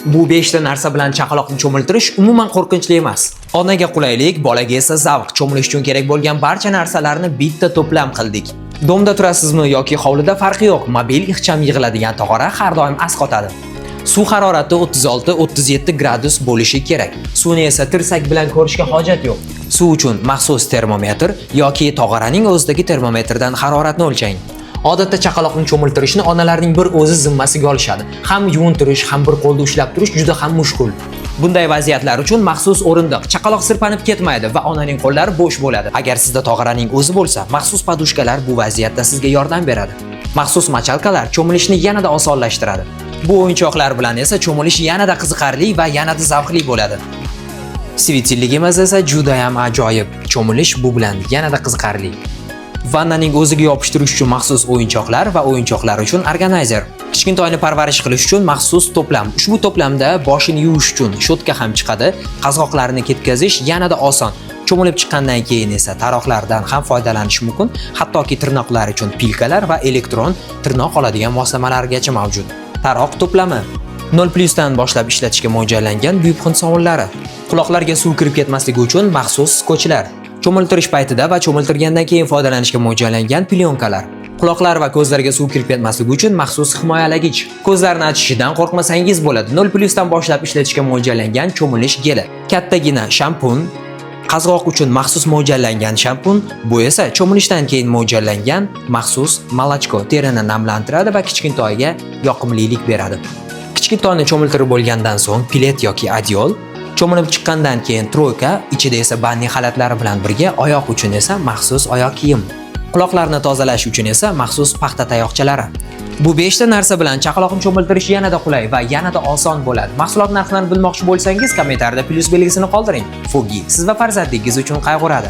Bu 5 ta narsa bilan chaqaloqni cho'miltirish umuman qo'rqinchli emas. Onaga qulaylik, bolaga esa zavq. Cho'milish uchun kerak bo'lgan barcha narsalarni bitta to'plam qildik. Domda turasizmi yoki hovlida farqi yo'q. Mobil ixcham yig'iladigan tog'ora har doim asqotadi. Suv harorati 36-37 gradus bo'lishi kerak. Suvni esa tirsak bilan ko'rishga hojat yo'q. Suv uchun maxsus termometr yoki tog'oraning o'zidagi termometrdan haroratni o'lchang. Odatda chaqaloqni cho'miltirishni onalarning bir o'zi zimmasiga olishadi. Ham yuvuntirish, ham bir qo'lda ushlab turish juda ham mushkul. Bunday vaziyatlar uchun maxsus o'rindiq. Chaqaloq sirpanib ketmaydi va onaning qo'llari bo'sh bo'ladi. Agar sizda tog'oraning o'zi bo'lsa, maxsus podushkalar bu vaziyatda sizga yordam beradi. Maxsus machalkalar cho'milishni yanada osonlashtiradi. Bu o'yinchoqlar bilan esa cho'milish yanada qiziqarli va yanada zavqli bo'ladi. Svitilligimiz esa juda ham ajoyib. Cho'milish bu bilan yanada qiziqarli. Vannaning o'ziga yopishtirish uchun maxsus o'yinchoqlar va o'yinchoqlar uchun organizer. Kichkintoyni parvarish qilish uchun maxsus to'plam. Ushbu to'plamda boshini yuvish uchun shotka ham chiqadi. Qazg'oqlarni ketkazish yanada oson. Cho'milib chiqqandan keyin esa taroqlardan ham foydalanish mumkin. Hattoki tirnoqlar uchun pilkalar va elektron tirnoq oladigan moslamalargacha mavjud. Taroq to'plami 0+ dan boshlab ishlatishga mo'ljallangan buyuk hind sovunlari. Quloqlarga suv kirib ketmasligi uchun maxsus skochlar. Cho'miltirish paytida va cho'miltirgandan keyin foydalanishga mo'ljallangan plyonkalar. Quloqlar va ko'zlarga suv kirib ketmasligi uchun maxsus himoyalagich. Ko'zlarni achishidan qo'rqmasangiz bo'ladi. 0+ dan boshlab ishlatishga mo'ljallangan cho'milish geli. Kattagina shampun, qazg'oq uchun maxsus mo'ljallangan shampun, bu esa cho'milishdan keyin mo'ljallangan maxsus molachko. Terini namlantiradi va kichkintoyga yoqimlilik beradi. Kichkintoyni cho'miltirib bo'lgandan so'ng pilet yoki adyol, cho'milib chiqqandan keyin troyka, ichida esa banni xalatlari bilan birga oyoq uchun esa maxsus oyoq kiyim. Quloqlarni tozalash uchun esa maxsus paxta tayoqchalari. Bu 5 ta narsa bilan chaqaloqni cho'miltirish yanada qulay va yanada oson bo'ladi. Mahsulot narxlarini bilmoqchi bo'lsangiz, kommentariyada plyus belgisini qoldiring. Fogi siz va farzandingiz uchun qayg'uradi.